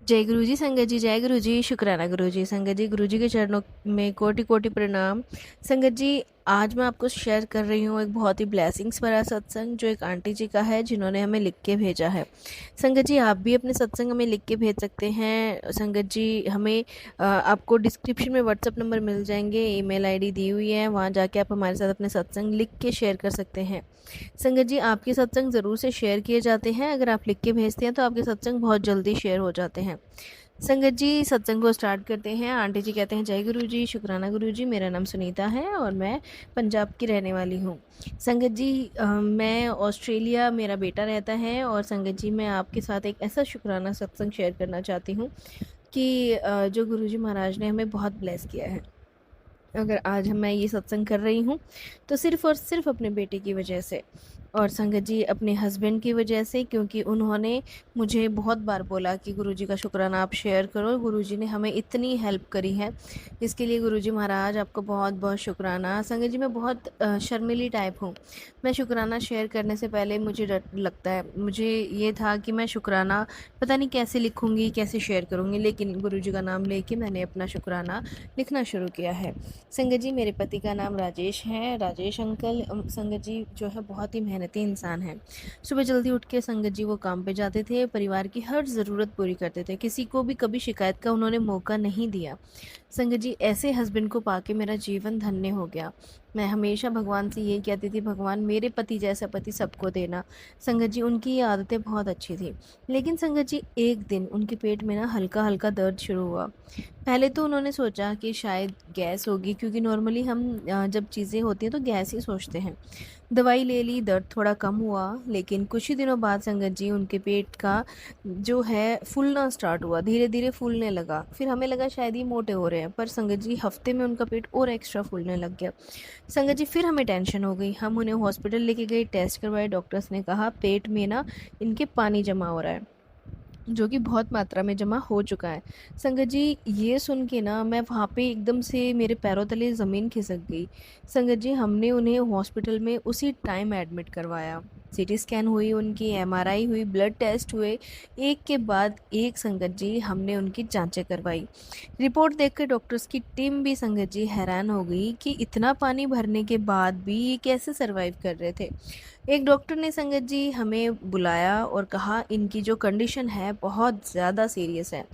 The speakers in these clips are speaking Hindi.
जय गुरु जी संगत जी, जय गुरु जी, शुक्राना गुरु जी। संगत जी, गुरु जी के चरणों में कोटि कोटि प्रणाम। संगत जी, आज मैं आपको शेयर कर रही हूँ एक बहुत ही ब्लेसिंग्स भरा सत्संग जो एक आंटी जी का है, जिन्होंने हमें लिख के भेजा है। संगत जी, आप भी अपने सत्संग हमें लिख के भेज सकते हैं। संगत जी, हमें आपको डिस्क्रिप्शन में व्हाट्सअप नंबर मिल जाएंगे, ईमेल आईडी दी हुई है, वहाँ जाके आप हमारे साथ अपने सत्संग लिख के शेयर कर सकते हैं। संगत जी, आपके सत्संग ज़रूर से शेयर किए जाते हैं। अगर आप लिख के भेजते हैं तो आपके सत्संग बहुत जल्दी शेयर हो जाते हैं। संगत जी, सत्संग को स्टार्ट करते हैं। आंटी जी कहते हैं, जय गुरु जी, शुक्राना गुरु जी। मेरा नाम सुनीता है और मैं पंजाब की रहने वाली हूँ। संगत जी, मैं ऑस्ट्रेलिया, मेरा बेटा रहता है। और संगत जी, मैं आपके साथ एक ऐसा शुक्राना सत्संग शेयर करना चाहती हूँ कि जो गुरु जी महाराज ने हमें बहुत ब्लेस किया है। अगर आज मैं ये सत्संग कर रही हूँ तो सिर्फ़ और सिर्फ़ अपने बेटे की वजह से, और संगत जी अपने हस्बैंड की वजह से, क्योंकि उन्होंने मुझे बहुत बार बोला कि गुरुजी का शुक्राना आप शेयर करो। गुरुजी ने हमें इतनी हेल्प करी है, इसके लिए गुरुजी महाराज आपको बहुत बहुत शुक्राना। संगत जी, मैं बहुत शर्मीली टाइप हूँ। मैं शुक्राना शेयर करने से पहले मुझे डर लगता है। मुझे ये था कि मैं शुक्राना पता नहीं कैसे लिखूँगी, कैसे शेयर करूँगी, लेकिन गुरुजी का नाम लेके मैंने अपना शुक्राना लिखना शुरू किया है। संगत जी, मेरे पति का नाम राजेश है, राजेश अंकल। संगत जी जो है बहुत ही मेहनती इंसान है। सुबह जल्दी उठ के संगत जी वो काम पे जाते थे, परिवार की हर ज़रूरत पूरी करते थे, किसी को भी कभी शिकायत का उन्होंने मौका नहीं दिया। संगत जी, ऐसे हस्बैंड को पाके मेरा जीवन धन्य हो गया। मैं हमेशा भगवान से यही कहती थी, भगवान मेरे पति जैसा पति सबको देना। संगत जी, उनकी ये आदतें बहुत अच्छी थी, लेकिन संगत जी एक दिन उनके पेट में ना हल्का हल्का दर्द शुरू हुआ। पहले तो उन्होंने सोचा कि शायद गैस होगी, क्योंकि नॉर्मली हम जब चीज़ें होती हैं तो गैस ही सोचते हैं। दवाई ले ली, दर्द थोड़ा कम हुआ, लेकिन कुछ ही दिनों बाद संगत जी उनके पेट का जो है फूलना स्टार्ट हुआ, धीरे धीरे फूलने लगा। फिर हमें लगा शायद ये मोटे हो रहे हैं, पर संगत जी हफ्ते में उनका पेट और एक्स्ट्रा फूलने लग गया। संगत जी, फिर हमें टेंशन हो गई। हम उन्हें हॉस्पिटल लेके गए, टेस्ट करवाए। डॉक्टर्स ने कहा पेट में ना इनके पानी जमा हो रहा है, जो कि बहुत मात्रा में जमा हो चुका है। संगत जी, ये सुन के ना मैं वहाँ पे एकदम से मेरे पैरों तले ज़मीन खिसक गई। संगत जी, हमने उन्हें हॉस्पिटल में उसी टाइम एडमिट करवाया। सीटी स्कैन हुई उनकी, एमआरआई हुई, ब्लड टेस्ट हुए, एक के बाद एक। संगत जी, हमने उनकी जांचें करवाई। रिपोर्ट देखकर डॉक्टर्स की टीम भी संगत जी हैरान हो गई कि इतना पानी भरने के बाद भी ये कैसे सरवाइव कर रहे थे। एक डॉक्टर ने संगत जी हमें बुलाया और कहा इनकी जो कंडीशन है बहुत ज़्यादा सीरियस है।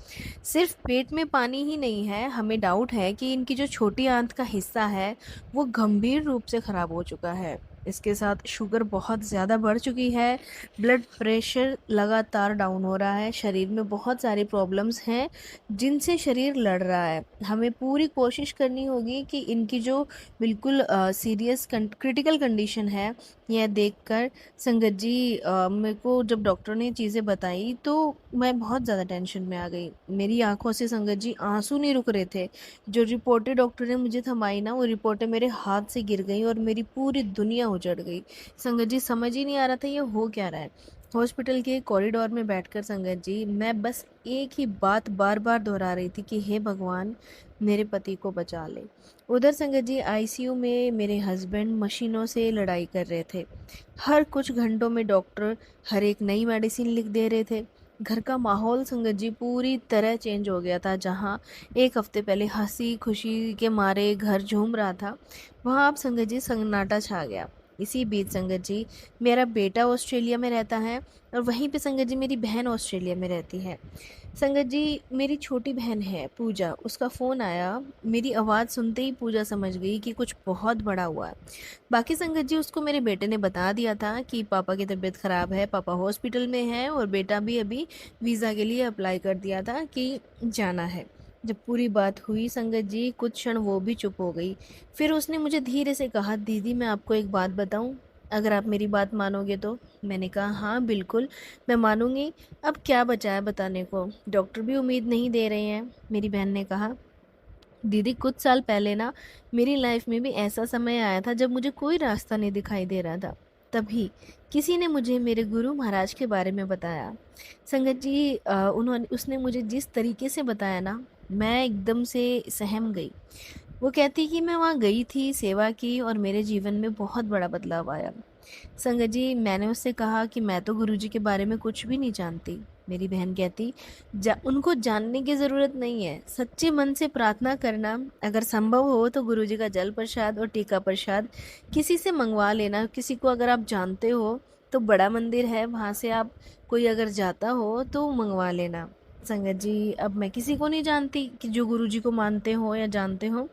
सिर्फ पेट में पानी ही नहीं है, हमें डाउट है कि इनकी जो छोटी आंत का हिस्सा है वो गंभीर रूप से ख़राब हो चुका है। इसके साथ शुगर बहुत ज़्यादा बढ़ चुकी है, ब्लड प्रेशर लगातार डाउन हो रहा है, शरीर में बहुत सारी प्रॉब्लम्स हैं जिनसे शरीर लड़ रहा है। हमें पूरी कोशिश करनी होगी कि इनकी जो बिल्कुल सीरियस क्रिटिकल कंडीशन है, यह देखकर संगत जी मेरे को जब डॉक्टर ने चीज़ें बताई तो मैं बहुत ज़्यादा टेंशन में आ गई। मेरी आंखों से संगत जी आंसू नहीं रुक रहे थे। जो रिपोर्टें डॉक्टर ने मुझे थमाई ना, वो रिपोर्टें मेरे हाथ से गिर गई और मेरी पूरी दुनिया उजड़ गई। संगत जी, समझ ही नहीं आ रहा था ये हो क्या रहा है। हॉस्पिटल के कॉरिडोर में बैठकर संगत जी मैं बस एक ही बात बार बार दोहरा रही थी कि हे भगवान, मेरे पति को बचा ले। उधर संगत जी आईसीयू में मेरे हस्बैंड मशीनों से लड़ाई कर रहे थे। हर कुछ घंटों में डॉक्टर हर एक नई मेडिसिन लिख दे रहे थे। घर का माहौल संगत जी पूरी तरह चेंज हो गया था। जहाँ एक हफ्ते पहले हंसी खुशी के मारे घर झूम रहा था, वहाँ अब संगत जी सन्नाटा छा गया। इसी बीच संगत जी मेरा बेटा ऑस्ट्रेलिया में रहता है और वहीं पे संगत जी मेरी बहन ऑस्ट्रेलिया में रहती है। संगत जी, मेरी छोटी बहन है पूजा, उसका फ़ोन आया। मेरी आवाज़ सुनते ही पूजा समझ गई कि कुछ बहुत बड़ा हुआ है। बाकी संगत जी उसको मेरे बेटे ने बता दिया था कि पापा की तबीयत ख़राब है, पापा हॉस्पिटल में हैं, और बेटा भी अभी वीज़ा के लिए अप्लाई कर दिया था कि जाना है। जब पूरी बात हुई संगत जी, कुछ क्षण वो भी चुप हो गई। फिर उसने मुझे धीरे से कहा, दीदी मैं आपको एक बात बताऊं, अगर आप मेरी बात मानोगे तो। मैंने कहा हाँ बिल्कुल, मैं मानूंगी। अब क्या बचा है बताने को, डॉक्टर भी उम्मीद नहीं दे रहे हैं। मेरी बहन ने कहा, दीदी कुछ साल पहले ना मेरी लाइफ में भी ऐसा समय आया था जब मुझे कोई रास्ता नहीं दिखाई दे रहा था। तभी किसी ने मुझे मेरे गुरु महाराज के बारे में बताया। संगत जी, उन्होंने उसने मुझे जिस तरीके से बताया ना, मैं एकदम से सहम गई। वो कहती कि मैं वहाँ गई थी, सेवा की, और मेरे जीवन में बहुत बड़ा बदलाव आया। संगत जी, मैंने उससे कहा कि मैं तो गुरुजी के बारे में कुछ भी नहीं जानती। मेरी बहन कहती, उनको जानने की ज़रूरत नहीं है। सच्चे मन से प्रार्थना करना, अगर संभव हो तो गुरुजी का जल प्रसाद और टीका प्रसाद किसी से मंगवा लेना। किसी को अगर आप जानते हो तो बड़ा मंदिर है, वहाँ से आप कोई अगर जाता हो तो मंगवा लेना। संगत जी, अब मैं किसी को नहीं जानती कि जो गुरुजी को मानते हो या जानते हो।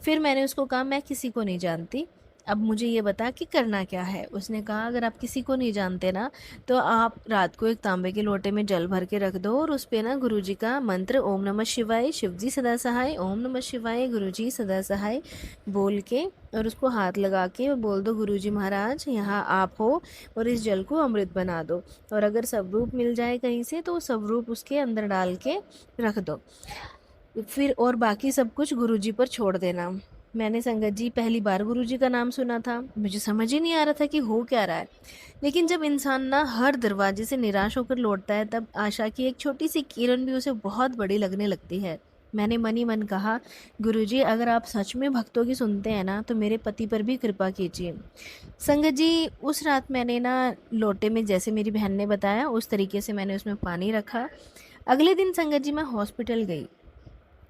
फिर मैंने उसको कहा, मैं किसी को नहीं जानती, अब मुझे ये बता कि करना क्या है। उसने कहा, अगर आप किसी को नहीं जानते ना, तो आप रात को एक तांबे के लोटे में जल भर के रख दो और उस पे ना गुरुजी का मंत्र ओम नमः शिवाय शिवजी सदा सहाय, ओम नमः शिवाय गुरुजी सदा सहाय बोल के और उसको हाथ लगा के बोल दो, गुरुजी महाराज यहाँ आप हो और इस जल को अमृत बना दो। और अगर स्वरूप मिल जाए कहीं से तो स्वरूप उसके अंदर डाल के रख दो। फिर और बाकी सब कुछ गुरुजी पर छोड़ देना। मैंने संगत जी पहली बार गुरुजी का नाम सुना था, मुझे समझ ही नहीं आ रहा था कि हो क्या रहा है। लेकिन जब इंसान ना हर दरवाजे से निराश होकर लौटता है, तब आशा की एक छोटी सी किरण भी उसे बहुत बड़ी लगने लगती है। मैंने मन ही मन कहा, गुरुजी अगर आप सच में भक्तों की सुनते हैं ना, तो मेरे पति पर भी कृपा कीजिए। संगत जी, उस रात मैंने ना लोटे में, जैसे मेरी बहन ने बताया उस तरीके से मैंने उसमें पानी रखा। अगले दिन संगत जी मैं हॉस्पिटल गई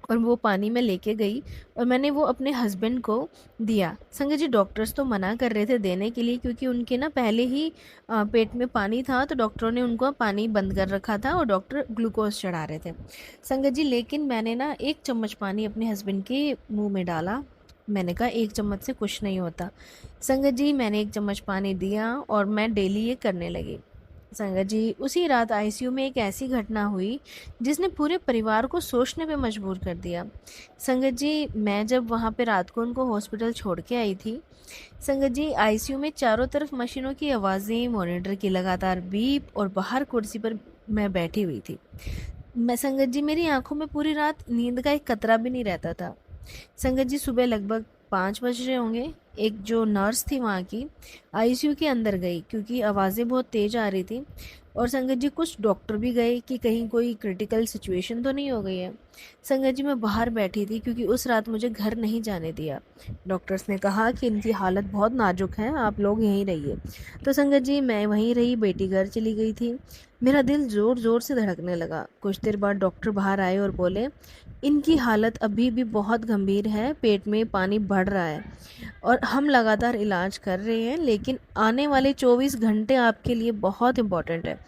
और वो पानी मैं लेके गई और मैंने वो अपने हस्बैंड को दिया। संगत जी, डॉक्टर्स तो मना कर रहे थे देने के लिए, क्योंकि उनके ना पहले ही पेट में पानी था, तो डॉक्टरों ने उनको पानी बंद कर रखा था और डॉक्टर ग्लूकोज चढ़ा रहे थे। संगत जी, लेकिन मैंने ना 1 चम्मच पानी अपने हस्बैंड के मुंह में डाला। मैंने कहा 1 चम्मच से कुछ नहीं होता। संगत जी, मैंने 1 चम्मच पानी दिया और मैं डेली ये करने लगी। संगत जी, उसी रात आईसीयू में एक ऐसी घटना हुई जिसने पूरे परिवार को सोचने पे मजबूर कर दिया। संगत जी, मैं जब वहाँ पे रात को उनको हॉस्पिटल छोड़ के आई थी, संगत जी आईसीयू में चारों तरफ मशीनों की आवाज़ें, मॉनिटर की लगातार बीप और बाहर कुर्सी पर मैं बैठी हुई थी। मैं संगत जी, मेरी आंखों में पूरी रात नींद का एक कतरा भी नहीं रहता था। संगत जी, सुबह लगभग 5 बज रहे होंगे, एक जो नर्स थी वहाँ की आईसीयू के अंदर गई, क्योंकि आवाज़ें बहुत तेज़ आ रही थी। और संगत जी, कुछ डॉक्टर भी गए कि कहीं कोई क्रिटिकल सिचुएशन तो नहीं हो गई है। संगत जी, मैं बाहर बैठी थी क्योंकि उस रात मुझे घर नहीं जाने दिया। डॉक्टर्स ने कहा कि इनकी हालत बहुत नाजुक है, आप लोग यहीं रहिए। तो संगत जी, मैं वहीं रही, बेटी घर चली गई थी। मेरा दिल ज़ोर ज़ोर से धड़कने लगा। कुछ देर बाद डॉक्टर बाहर आए और बोले, इनकी हालत अभी भी बहुत गंभीर है, पेट में पानी बढ़ रहा है और हम लगातार इलाज कर रहे हैं, लेकिन आने वाले 24 घंटे आपके लिए बहुत इम्पोर्टेंट है।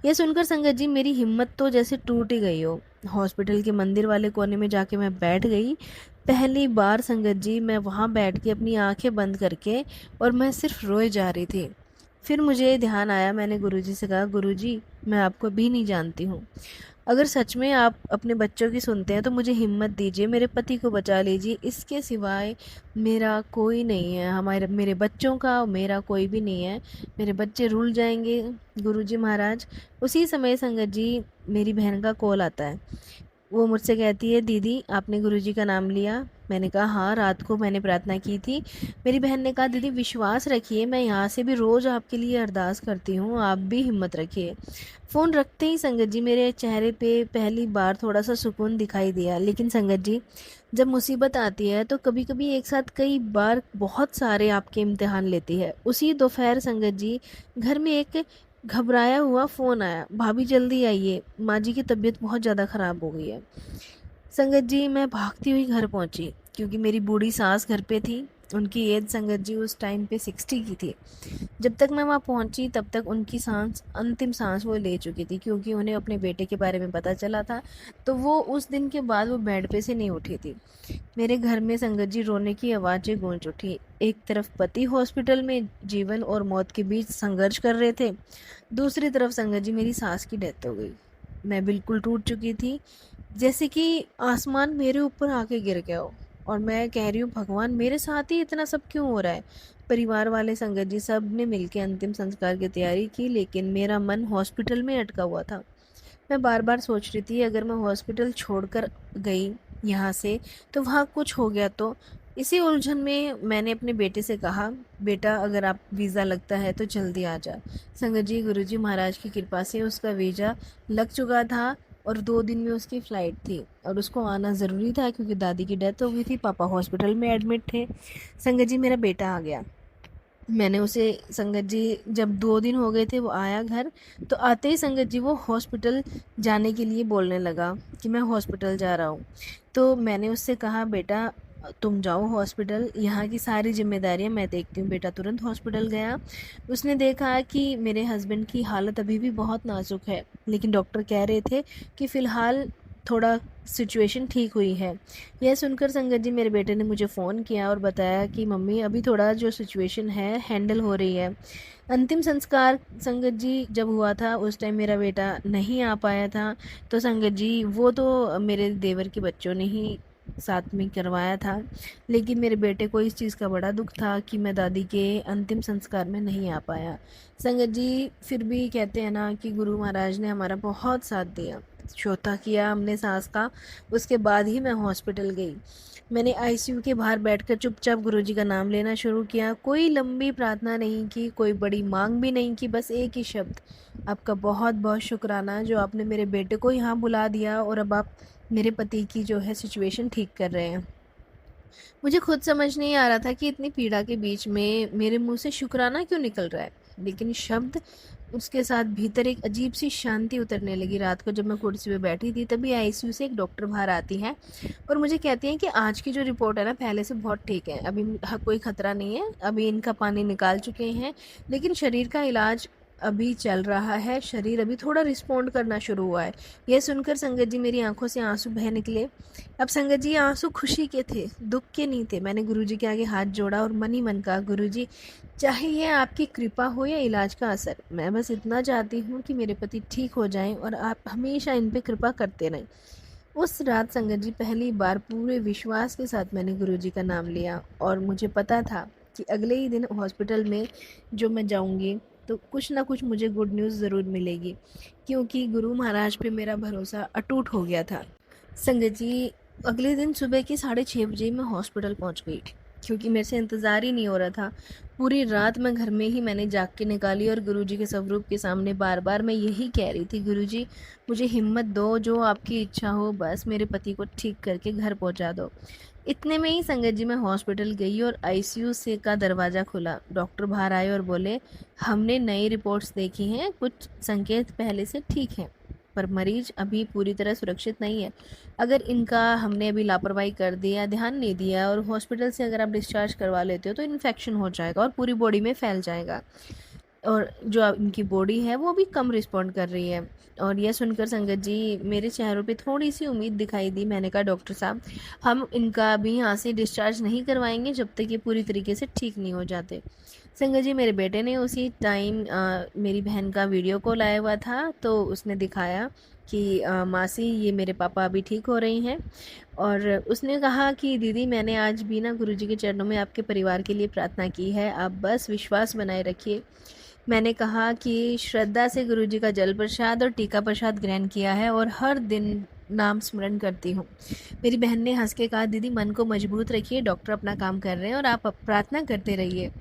ये सुनकर संगत जी, मेरी हिम्मत तो जैसे टूट ही गई हो। हॉस्पिटल के मंदिर वाले कोने में जाके मैं बैठ गई। पहली बार संगत जी मैं वहाँ बैठ के अपनी आंखें बंद करके और मैं सिर्फ रोए जा रही थी। फिर मुझे ध्यान आया, मैंने गुरुजी से कहा, गुरुजी मैं आपको भी नहीं जानती हूँ, अगर सच में आप अपने बच्चों की सुनते हैं तो मुझे हिम्मत दीजिए, मेरे पति को बचा लीजिए, इसके सिवाय मेरा कोई नहीं है, हमारे मेरे बच्चों का मेरा कोई भी नहीं है, मेरे बच्चे रुल जाएंगे गुरुजी महाराज। उसी समय संगत जी मेरी बहन का कॉल आता है। वो मुझसे कहती है, दीदी आपने गुरुजी का नाम लिया। मैंने कहा, हाँ रात को मैंने प्रार्थना की थी। मेरी बहन ने कहा, दीदी विश्वास रखिए, मैं यहाँ से भी रोज़ आपके लिए अरदास करती हूँ, आप भी हिम्मत रखिए। फ़ोन रखते ही संगत जी मेरे चेहरे पे पहली बार थोड़ा सा सुकून दिखाई दिया। लेकिन संगत जी, जब मुसीबत आती है तो कभी कभी एक साथ कई बार बहुत सारे आपके इम्तिहान लेती है। उसी दोपहर संगत जी घर में एक घबराया हुआ फ़ोन आया, भाभी जल्दी आइए, माँ जी की तबीयत बहुत ज़्यादा ख़राब हो गई है। संगत जी मैं भागती हुई घर पहुंची, क्योंकि मेरी बूढ़ी सास घर पे थी। उनकी एज संगत जी उस टाइम पे 60 की थी। जब तक मैं वहाँ पहुंची तब तक उनकी सांस, अंतिम सांस वो ले चुकी थी, क्योंकि उन्हें अपने बेटे के बारे में पता चला था। तो वो उस दिन के बाद वो बेड पे से नहीं उठी थी। मेरे घर में संगत जी रोने की आवाज़ें गूंज उठी। एक तरफ पति हॉस्पिटल में जीवन और मौत के बीच संघर्ष कर रहे थे, दूसरी तरफ संगत जी मेरी सास की डेथ हो गई। मैं बिल्कुल टूट चुकी थी, जैसे कि आसमान मेरे ऊपर आके गिर गया हो। और मैं कह रही हूँ, भगवान मेरे साथ ही इतना सब क्यों हो रहा है। परिवार वाले संगत जी सब ने मिलकर अंतिम संस्कार की तैयारी की, लेकिन मेरा मन हॉस्पिटल में अटका हुआ था। मैं बार बार सोच रही थी, अगर मैं हॉस्पिटल छोड़कर गई यहाँ से तो वहाँ कुछ हो गया तो। इसी उलझन में मैंने अपने बेटे से कहा, बेटा अगर आप वीज़ा लगता है तो जल्दी आ जा। संगत जी गुरुजी महाराज की कृपा से उसका वीज़ा लग चुका था और 2 दिन में उसकी फ़्लाइट थी और उसको आना ज़रूरी था, क्योंकि दादी की डेथ हो गई थी, पापा हॉस्पिटल में एडमिट थे। संगत जी मेरा बेटा आ गया। मैंने उसे संगत जी जब 2 दिन हो गए थे वो आया घर, तो आते ही संगत जी वो हॉस्पिटल जाने के लिए बोलने लगा कि मैं हॉस्पिटल जा रहा हूँ। तो मैंने उससे कहा बेटा तुम जाओ हॉस्पिटल, यहाँ की सारी ज़िम्मेदारियाँ मैं देखती हूँ। बेटा तुरंत हॉस्पिटल गया। उसने देखा कि मेरे हस्बैंड की हालत अभी भी बहुत नाज़ुक है, लेकिन डॉक्टर कह रहे थे कि फ़िलहाल थोड़ा सिचुएशन ठीक हुई है। यह सुनकर संगत जी मेरे बेटे ने मुझे फ़ोन किया और बताया कि मम्मी अभी थोड़ा जो सिचुएशन है हैंडल हो रही है। अंतिम संस्कार संगत जी जब हुआ था उस टाइम मेरा बेटा नहीं आ पाया था, तो संगत जी वो तो मेरे देवर के बच्चों ने ही साथ में करवाया था। लेकिन मेरे बेटे को इस चीज़ का बड़ा दुख था कि मैं दादी के अंतिम संस्कार में नहीं आ पाया। संगत जी फिर भी कहते हैं ना कि गुरु महाराज ने हमारा बहुत साथ दिया, चौथा किया हमने सास का। उसके बाद ही मैं हॉस्पिटल गई। मैंने आईसीयू के बाहर बैठकर चुपचाप गुरुजी का नाम लेना शुरू किया। कोई लंबी प्रार्थना नहीं की, कोई बड़ी मांग भी नहीं की, बस एक ही शब्द, आपका बहुत बहुत शुक्राना जो आपने मेरे बेटे को यहाँ बुला दिया और अब आप मेरे पति की जो है सिचुएशन ठीक कर रहे हैं। मुझे खुद समझ नहीं आ रहा था कि इतनी पीड़ा के बीच में मेरे मुंह से शुक्राना क्यों निकल रहा है, लेकिन शब्द उसके साथ भीतर एक अजीब सी शांति उतरने लगी। रात को जब मैं कुर्सी पे बैठी थी तभी आईसीयू से एक डॉक्टर बाहर आती हैं और मुझे कहती हैं कि आज की जो रिपोर्ट है ना पहले से बहुत ठीक है, अभी कोई खतरा नहीं है, अभी इनका पानी निकाल चुके हैं, लेकिन शरीर का इलाज अभी चल रहा है, शरीर अभी थोड़ा रिस्पॉन्ड करना शुरू हुआ है। यह सुनकर संगत जी मेरी आंखों से आंसू बह निकले। अब संगत जी आंसू खुशी के थे, दुख के नहीं थे। मैंने गुरुजी के आगे हाथ जोड़ा और मन ही मन कहा, गुरुजी चाहे ये आपकी कृपा हो या इलाज का असर, मैं बस इतना चाहती हूँ कि मेरे पति ठीक हो जाएं और आप हमेशा इन पे कृपा करते रहें। उस रात संगत जी पहली बार पूरे विश्वास के साथ मैंने गुरुजी का नाम लिया और मुझे पता था कि अगले ही दिन हॉस्पिटल में जो मैं जाऊँगी तो कुछ ना कुछ मुझे गुड न्यूज़ ज़रूर मिलेगी, क्योंकि गुरु महाराज पे मेरा भरोसा अटूट हो गया था। संगत जी अगले दिन सुबह के 6:30 बजे मैं हॉस्पिटल पहुंच गई, क्योंकि मेरे से इंतज़ार ही नहीं हो रहा था। पूरी रात मैं घर में ही मैंने जाग के निकाली और गुरुजी के स्वरूप के सामने बार बार मैं यही कह रही थी, गुरुजी मुझे हिम्मत दो, जो आपकी इच्छा हो, बस मेरे पति को ठीक करके घर पहुंचा दो। इतने में ही संगत जी मैं हॉस्पिटल गई और आईसीयू से का दरवाज़ा खुला। डॉक्टर बाहर आए और बोले, हमने नई रिपोर्ट्स देखी हैं, कुछ संकेत पहले से ठीक हैं, पर मरीज अभी पूरी तरह सुरक्षित नहीं है। अगर इनका हमने अभी लापरवाही कर दिया, ध्यान नहीं दिया और हॉस्पिटल से अगर आप डिस्चार्ज करवा लेते हो तो इन्फेक्शन हो जाएगा और पूरी बॉडी में फैल जाएगा, और जो इनकी बॉडी है वो भी कम रिस्पॉन्ड कर रही है। और यह सुनकर संगत जी मेरे चेहरों पे थोड़ी सी उम्मीद दिखाई दी। मैंने कहा, डॉक्टर साहब हम इनका अभी यहाँ से डिस्चार्ज नहीं करवाएंगे जब तक ये पूरी तरीके से ठीक नहीं हो जाते। संगत जी मेरे बेटे ने उसी टाइम मेरी बहन का वीडियो कॉल आया हुआ था, तो उसने दिखाया कि मासी ये मेरे पापा अभी ठीक हो रही हैं। और उसने कहा कि दीदी मैंने आज भी ना गुरुजी के चरणों में आपके परिवार के लिए प्रार्थना की है, आप बस विश्वास बनाए रखिए। मैंने कहा कि श्रद्धा से गुरुजी का जल प्रसाद और टीका प्रसाद ग्रहण किया है और हर दिन नाम स्मरण करती हूँ। मेरी बहन ने हंस के कहा, दीदी मन को मजबूत रखिए, डॉक्टर अपना काम कर रहे हैं और आप प्रार्थना करते रहिए।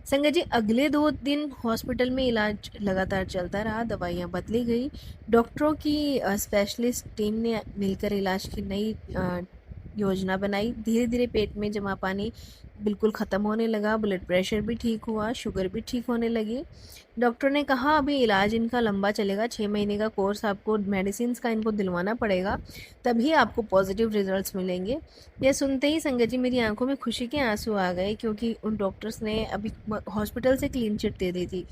संगत जी अगले 2 दिन हॉस्पिटल में इलाज लगातार चलता रहा, दवाइयाँ बदली गई, डॉक्टरों की स्पेशलिस्ट टीम ने मिलकर इलाज की नई योजना बनाई। धीरे धीरे पेट में जमा पानी बिल्कुल ख़त्म होने लगा, ब्लड प्रेशर भी ठीक हुआ, शुगर भी ठीक होने लगी। डॉक्टर ने कहा अभी इलाज इनका लंबा चलेगा, 6 महीने का कोर्स आपको मेडिसिन का इनको दिलवाना पड़ेगा, तभी आपको पॉजिटिव रिजल्ट्स मिलेंगे। यह सुनते ही संगत जी मेरी आंखों में खुशी के आंसू आ गए, क्योंकि उन डॉक्टर्स ने अभी हॉस्पिटल से क्लीन चिट दे दी थी।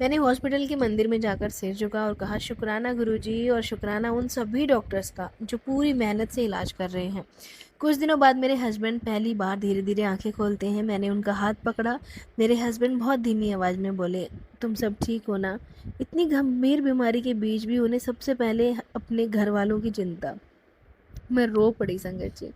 मैंने हॉस्पिटल के मंदिर में जाकर सिर झुका और कहा, शुक्राना गुरुजी और शुक्राना उन सभी डॉक्टर्स का जो पूरी मेहनत से इलाज कर रहे हैं। कुछ दिनों बाद मेरे हस्बैंड पहली बार धीरे धीरे आंखें खोलते हैं। मैंने उनका हाथ पकड़ा। मेरे हस्बैंड बहुत धीमी आवाज़ में बोले, तुम सब ठीक हो ना? इतनी गंभीर बीमारी के बीच भी उन्हें सबसे पहले अपने घर वालों की चिंता। मैं रो पड़ी संगत जी।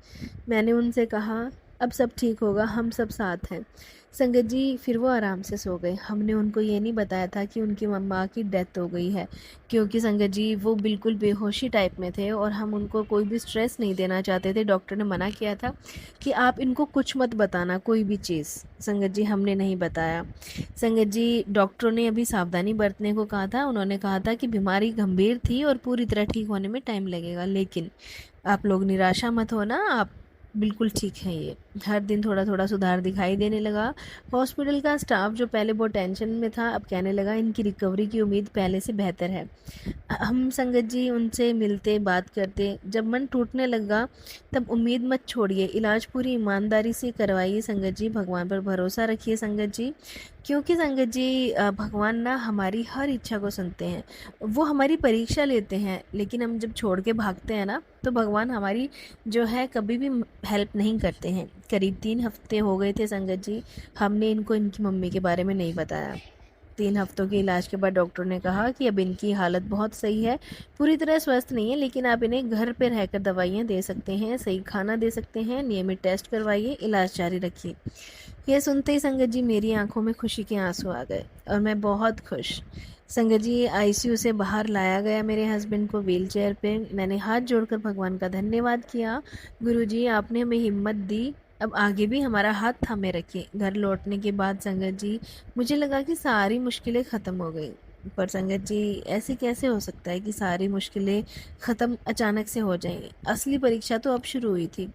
मैंने उनसे कहा, अब सब ठीक होगा, हम सब साथ हैं। संगत जी फिर वो आराम से सो गए। हमने उनको ये नहीं बताया था कि उनकी मम्मा की डेथ हो गई है, क्योंकि संगत जी वो बिल्कुल बेहोशी टाइप में थे और हम उनको कोई भी स्ट्रेस नहीं देना चाहते थे। डॉक्टर ने मना किया था कि आप इनको कुछ मत बताना, कोई भी चीज़। संगत जी हमने नहीं बताया। संगत जी डॉक्टरों ने अभी सावधानी बरतने को कहा था। उन्होंने कहा था कि बीमारी गंभीर थी और पूरी तरह ठीक होने में टाइम लगेगा, लेकिन आप लोग निराशा मत होना, आप बिल्कुल ठीक है ये। हर दिन थोड़ा-थोड़ा सुधार दिखाई देने लगा। हॉस्पिटल का स्टाफ जो पहले बहुत टेंशन में था, अब कहने लगा इनकी रिकवरी की उम्मीद पहले से बेहतर है। हम संगत जी उनसे मिलते, बात करते। जब मन टूटने लगा तब उम्मीद मत छोड़िए, इलाज पूरी ईमानदारी से करवाइए संगत जी, भगवान पर भरोसा रखिए संगत जी। क्योंकि संगत जी भगवान ना हमारी हर इच्छा को सुनते हैं। वो हमारी परीक्षा लेते हैं, लेकिन हम जब छोड़ के भागते हैं ना, तो भगवान हमारी जो है कभी भी हेल्प नहीं करते हैं। करीब 3 हफ्ते हो गए थे संगत जी, हमने इनको इनकी मम्मी के बारे में नहीं बताया। 3 हफ्तों के इलाज के बाद डॉक्टर ने कहा कि अब इनकी हालत बहुत सही है, पूरी तरह स्वस्थ नहीं है, लेकिन आप इन्हें घर पे रहकर दवाइयाँ दे सकते हैं, सही खाना दे सकते हैं, नियमित टेस्ट करवाइए, इलाज जारी रखिए। यह सुनते ही संगत जी मेरी आंखों में खुशी के आंसू आ गए और मैं बहुत खुश। संगत जी आईसीयू से बाहर लाया गया मेरे हस्बैंड को व्हीलचेयर पे। मैंने हाथ जोड़कर भगवान का धन्यवाद किया। गुरुजी आपने हमें हिम्मत दी, अब आगे भी हमारा हाथ थामे रखिए। घर लौटने के बाद संगत जी मुझे लगा कि सारी मुश्किलें ख़त्म हो गई। पर संगत जी ऐसे कैसे हो सकता है कि सारी मुश्किलें ख़त्म अचानक से हो जाएं? असली परीक्षा तो अब शुरू हुई थी।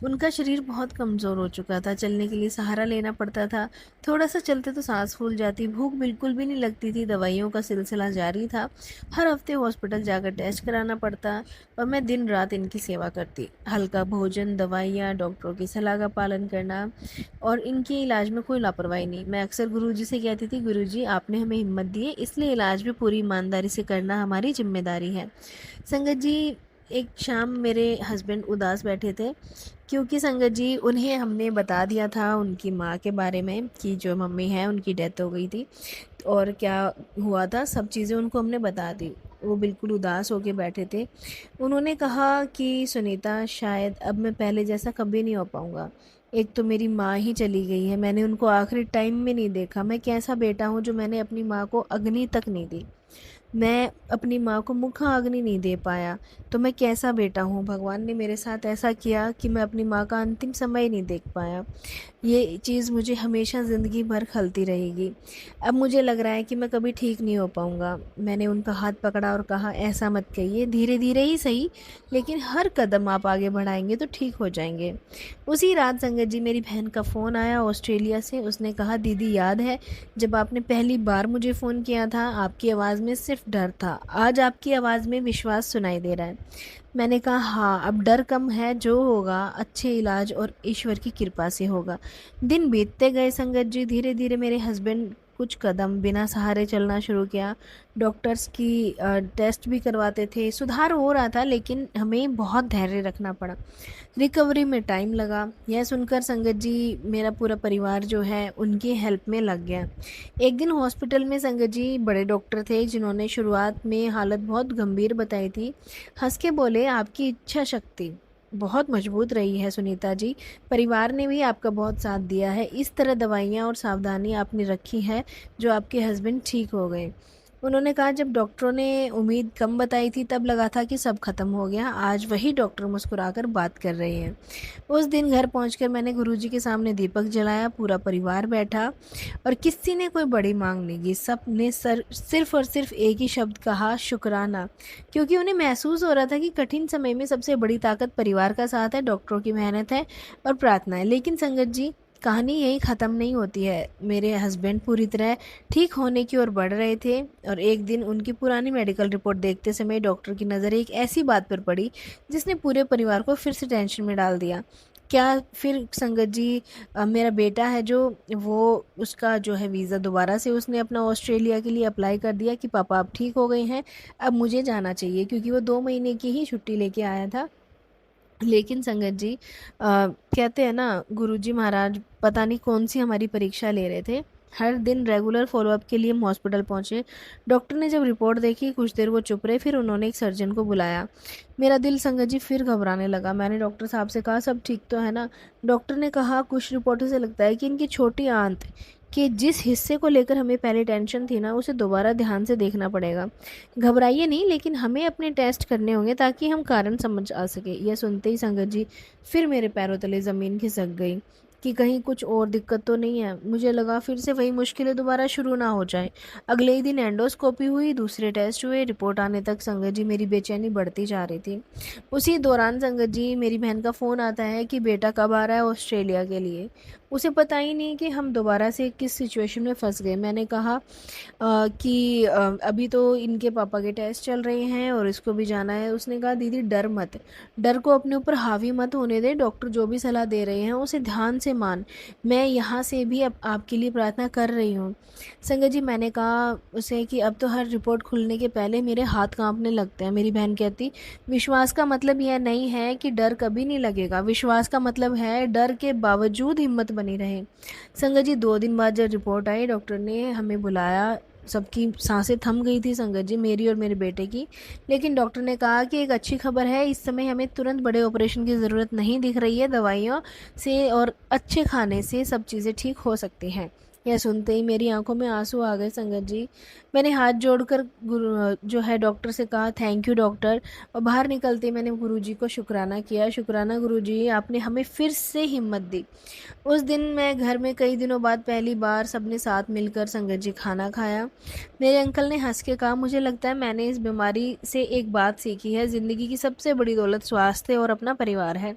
उनका शरीर बहुत कमज़ोर हो चुका था, चलने के लिए सहारा लेना पड़ता था। थोड़ा सा चलते तो सांस फूल जाती, भूख बिल्कुल भी नहीं लगती थी। दवाइयों का सिलसिला जारी था, हर हफ्ते हॉस्पिटल जाकर टेस्ट कराना पड़ता और मैं दिन रात इनकी सेवा करती। हल्का भोजन, दवाइयाँ, डॉक्टरों की सलाह का पालन करना और इनके इलाज में कोई लापरवाही नहीं। मैं अक्सर गुरुजी से कहती थी, गुरुजी आपने हमें हिम्मत दी है, इसलिए इलाज भी पूरी ईमानदारी से करना हमारी जिम्मेदारी है। संगत जी एक शाम मेरे हस्बैंड उदास बैठे थे, क्योंकि संगत जी उन्हें हमने बता दिया था उनकी माँ के बारे में कि जो मम्मी है उनकी डेथ हो गई थी और क्या हुआ था, सब चीज़ें उनको हमने बता दी। वो बिल्कुल उदास होके बैठे थे। उन्होंने कहा कि सुनीता शायद अब मैं पहले जैसा कभी नहीं हो पाऊँगा। एक तो मेरी माँ ही चली गई है, मैंने उनको आखिरी टाइम में नहीं देखा। मैं कैसा बेटा हूँ जो मैंने अपनी माँ को अग्नि तक नहीं दी। मैं अपनी माँ को मुखाग्नि नहीं दे पाया, तो मैं कैसा बेटा हूँ। भगवान ने मेरे साथ ऐसा किया कि मैं अपनी माँ का अंतिम समय नहीं देख पाया। ये चीज़ मुझे हमेशा ज़िंदगी भर खलती रहेगी। अब मुझे लग रहा है कि मैं कभी ठीक नहीं हो पाऊँगा। मैंने उनका हाथ पकड़ा और कहा, ऐसा मत कहिए, धीरे धीरे ही सही, लेकिन हर कदम आप आगे बढ़ाएंगे तो ठीक हो जाएंगे। उसी रात संगत जी मेरी बहन का फ़ोन आया ऑस्ट्रेलिया से। उसने कहा, दीदी याद है जब आपने पहली बार मुझे फ़ोन किया था, आपकी आवाज़ में सिर्फ डर था, आज आपकी आवाज़ में विश्वास सुनाई दे रहा है। मैंने कहा हाँ, अब डर कम है, जो होगा अच्छे इलाज और ईश्वर की कृपा से होगा। दिन बीतते गए संगत जी, धीरे धीरे मेरे हस्बैंड कुछ कदम बिना सहारे चलना शुरू किया। डॉक्टर्स की टेस्ट भी करवाते थे, सुधार हो रहा था, लेकिन हमें बहुत धैर्य रखना पड़ा। रिकवरी में टाइम लगा। यह सुनकर संगत जी मेरा पूरा परिवार जो है उनकी हेल्प में लग गया। एक दिन हॉस्पिटल में संगत जी बड़े डॉक्टर थे जिन्होंने शुरुआत में हालत बहुत गंभीर बताई थी। हंस के बोले, आपकी इच्छा शक्ति बहुत मजबूत रही है सुनीता जी, परिवार ने भी आपका बहुत साथ दिया है। इस तरह दवाइयाँ और सावधानी आपने रखी है जो आपके हस्बैंड ठीक हो गए। उन्होंने कहा, जब डॉक्टरों ने उम्मीद कम बताई थी तब लगा था कि सब खत्म हो गया, आज वही डॉक्टर मुस्कुराकर बात कर रहे हैं। उस दिन घर पहुंचकर मैंने गुरुजी के सामने दीपक जलाया, पूरा परिवार बैठा और किसी ने कोई बड़ी मांग नहीं की। सब ने सिर्फ और सिर्फ एक ही शब्द कहा, शुक्राना। क्योंकि उन्हें महसूस हो रहा था कि कठिन समय में सबसे बड़ी ताकत परिवार का साथ है, डॉक्टरों की मेहनत है और प्रार्थना है। लेकिन संगत जी कहानी यही ख़त्म नहीं होती है। मेरे हस्बैंड पूरी तरह ठीक होने की ओर बढ़ रहे थे और एक दिन उनकी पुरानी मेडिकल रिपोर्ट देखते समय डॉक्टर की नज़र एक ऐसी बात पर पड़ी जिसने पूरे परिवार को फिर से टेंशन में डाल दिया। क्या फिर संगत जी मेरा बेटा है जो वो उसका जो है वीज़ा दोबारा से उसने अपना ऑस्ट्रेलिया के लिए अप्लाई कर दिया कि पापा आप ठीक हो गए हैं, अब मुझे जाना चाहिए, क्योंकि वो 2 महीने की ही छुट्टी लेके आया था। लेकिन संगत जी कहते हैं ना, गुरुजी महाराज पता नहीं कौन सी हमारी परीक्षा ले रहे थे। हर दिन रेगुलर फॉलोअप के लिए हम हॉस्पिटल पहुंचे। डॉक्टर ने जब रिपोर्ट देखी कुछ देर वो चुप रहे, फिर उन्होंने एक सर्जन को बुलाया। मेरा दिल संगत जी फिर घबराने लगा। मैंने डॉक्टर साहब से कहा, सब ठीक तो है ना। डॉक्टर ने कहा, कुछ रिपोर्टों से लगता है कि इनकी छोटी आंत के जिस हिस्से को लेकर हमें पहले टेंशन थी ना, उसे दोबारा ध्यान से देखना पड़ेगा। घबराइए नहीं, लेकिन हमें अपने टेस्ट करने होंगे ताकि हम कारण समझ आ सके। यह सुनते ही संगत जी फिर मेरे पैरों तले ज़मीन खिसक गई। कि कहीं कुछ और दिक्कत तो नहीं है। मुझे लगा फिर से वही मुश्किलें दोबारा शुरू ना हो जाएं। अगले ही दिन एंडोस्कोपी हुई, दूसरे टेस्ट हुए। रिपोर्ट आने तक संगत जी मेरी बेचैनी बढ़ती जा रही थी। उसी दौरान संगत जी मेरी बहन का फ़ोन आता है कि बेटा कब आ रहा है ऑस्ट्रेलिया के लिए। उसे पता ही नहीं कि हम दोबारा से किस सिचुएशन में फंस गए। मैंने कहा कि अभी तो इनके पापा के टेस्ट चल रहे हैं और इसको भी जाना है। उसने कहा दीदी डर मत, डर को अपने ऊपर हावी मत होने दे, डॉक्टर जो भी सलाह दे रहे हैं उसे ध्यान से मान। मैं यहाँ से भी अब आपके लिए प्रार्थना कर रही हूँ। संगत जी मैंने कहा उसे कि अब तो हर रिपोर्ट खुलने के पहले मेरे हाथ कांपने लगते हैं। मेरी बहन कहती विश्वास का मतलब यह नहीं है कि डर कभी नहीं लगेगा, विश्वास का मतलब है डर के बावजूद हिम्मत बनी रहे। संगत जी 2 दिन बाद जब रिपोर्ट आई, डॉक्टर ने हमें बुलाया। सबकी सांसें थम गई थी संगत जी, मेरी और मेरे बेटे की। लेकिन डॉक्टर ने कहा कि एक अच्छी खबर है, इस समय हमें तुरंत बड़े ऑपरेशन की ज़रूरत नहीं दिख रही है, दवाइयों से और अच्छे खाने से सब चीज़ें ठीक हो सकती हैं। यह सुनते ही मेरी आंखों में आंसू आ गए संगत जी। मैंने हाथ जोड़कर गुरु जो है डॉक्टर से कहा थैंक यू डॉक्टर। और बाहर निकलते मैंने गुरुजी को शुक्राना किया, शुक्राना गुरुजी आपने हमें फिर से हिम्मत दी। उस दिन मैं घर में कई दिनों बाद पहली बार सबने साथ मिलकर संगत जी खाना खाया। मेरे अंकल ने हंस के कहा मुझे लगता है मैंने इस बीमारी से एक बात सीखी है, ज़िंदगी की सबसे बड़ी दौलत स्वास्थ्य और अपना परिवार है।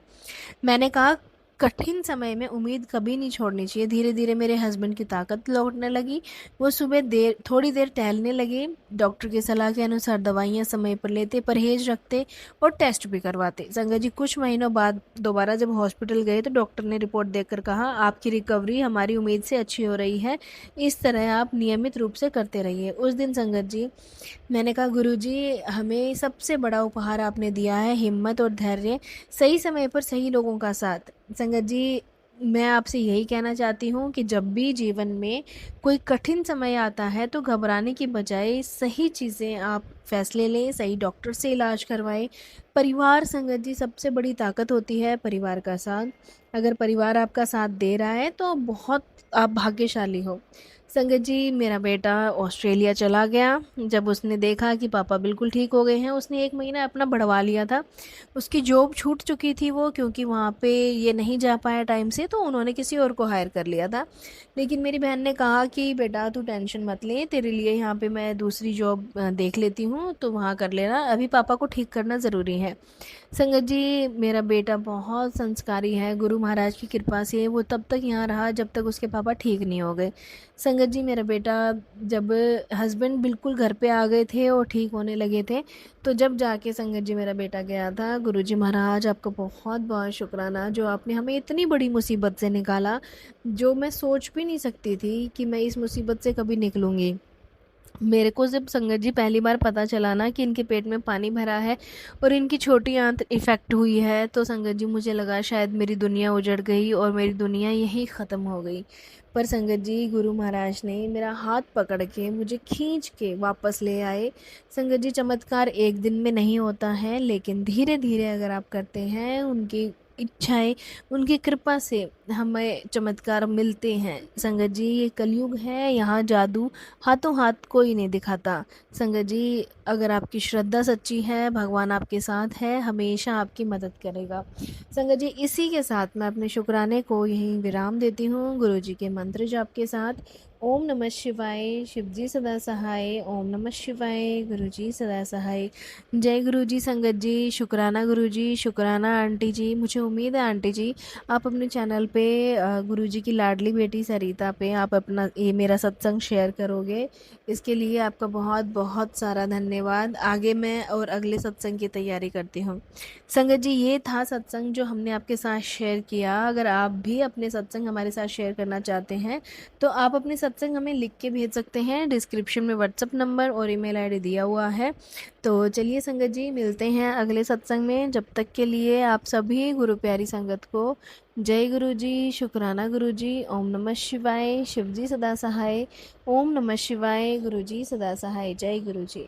मैंने कहा कठिन समय में उम्मीद कभी नहीं छोड़नी चाहिए। धीरे धीरे मेरे हस्बैंड की ताकत लौटने लगी। वो सुबह थोड़ी देर टहलने लगे, डॉक्टर की सलाह के अनुसार दवाइयाँ समय पर लेते, परहेज रखते और टेस्ट भी करवाते। संगत जी कुछ महीनों बाद दोबारा जब हॉस्पिटल गए तो डॉक्टर ने रिपोर्ट देखकर कहा आपकी रिकवरी हमारी उम्मीद से अच्छी हो रही है, इस तरह आप नियमित रूप से करते रहिए। उस दिन संगत जी मैंने कहा गुरुजी हमें सबसे बड़ा उपहार आपने दिया है, हिम्मत और धैर्य, सही समय पर सही लोगों का साथ। संगत जी मैं आपसे यही कहना चाहती हूँ कि जब भी जीवन में कोई कठिन समय आता है तो घबराने की बजाय सही चीज़ें आप फैसले लें, सही डॉक्टर से इलाज करवाएं। परिवार संगत जी सबसे बड़ी ताकत होती है, परिवार का साथ। अगर परिवार आपका साथ दे रहा है तो बहुत आप भाग्यशाली हो। संगत जी मेरा बेटा ऑस्ट्रेलिया चला गया। जब उसने देखा कि पापा बिल्कुल ठीक हो गए हैं, उसने 1 महीना अपना बढ़वा लिया था। उसकी जॉब छूट चुकी थी वो, क्योंकि वहाँ पे ये नहीं जा पाया टाइम से, तो उन्होंने किसी और को हायर कर लिया था। लेकिन मेरी बहन ने कहा कि बेटा तू टेंशन मत ले, तेरे लिए यहाँ पे मैं दूसरी जॉब देख लेती हूँ, तो वहाँ कर लेना, अभी पापा को ठीक करना ज़रूरी है। संगत जी मेरा बेटा बहुत संस्कारी है, गुरु महाराज की कृपा से वो तब तक यहाँ रहा जब तक उसके पापा ठीक नहीं हो गए। संगत जी मेरा बेटा जब हस्बैंड बिल्कुल घर पे आ गए थे और ठीक होने लगे थे, तो जब जाके संगत जी मेरा बेटा गया था, गुरुजी महाराज आपका बहुत बहुत शुक्राना जो आपने हमें इतनी बड़ी मुसीबत से निकाला, जो मैं सोच भी नहीं सकती थी कि मैं इस मुसीबत से कभी निकलूँगी। मेरे को जब संगत जी पहली बार पता चला ना कि इनके पेट में पानी भरा है और इनकी छोटी आंत इफ़ेक्ट हुई है, तो संगत जी मुझे लगा शायद मेरी दुनिया उजड़ गई और मेरी दुनिया यहीं ख़त्म हो गई। पर संगत जी गुरु महाराज ने मेरा हाथ पकड़ के मुझे खींच के वापस ले आए। संगत जी चमत्कार एक दिन में नहीं होता है, लेकिन धीरे धीरे अगर आप करते हैं, उनकी इच्छाएं, उनकी कृपा से हमें चमत्कार मिलते हैं। संगत जी ये कलयुग है, यहाँ जादू हाथों हाथ कोई नहीं दिखाता। संगत जी अगर आपकी श्रद्धा सच्ची है, भगवान आपके साथ है, हमेशा आपकी मदद करेगा। संगत जी इसी के साथ मैं अपने शुक्राने को यहीं विराम देती हूँ, गुरु जी के मंत्र जाप के साथ। ओम नमः शिवाय, शिव जी सदा सहाय। ओम नमः शिवाय, गुरु जी सदा सहाय। जय गुरु जी। संगत जी शुक्राना गुरु जी, शुक्राना आंटी जी। मुझे उम्मीद है आंटी जी आप अपने चैनल पे गुरु जी की लाडली बेटी सरिता पे आप अपना ये मेरा सत्संग शेयर करोगे, इसके लिए आपका बहुत बहुत सारा धन्यवाद। आगे मैं और अगले सत्संग की तैयारी करती हूँ। संगत जी ये था सत्संग जो हमने आपके साथ शेयर किया। अगर आप भी अपने सत्संग हमारे साथ शेयर करना चाहते हैं तो आप अपने सत्संग हमें लिख के भेज सकते हैं। डिस्क्रिप्शन में व्हाट्सअप नंबर और ईमेल आईडी दिया हुआ है। तो चलिए संगत जी मिलते हैं अगले सत्संग में। जब तक के लिए आप सभी गुरु प्यारी संगत को जय गुरु जी, शुक्राना गुरु जी। ओम नमः शिवाय, शिव जी सदा सहाय। ओम नमः शिवाय, गुरु जी सदा सहाय। जय गुरु जी।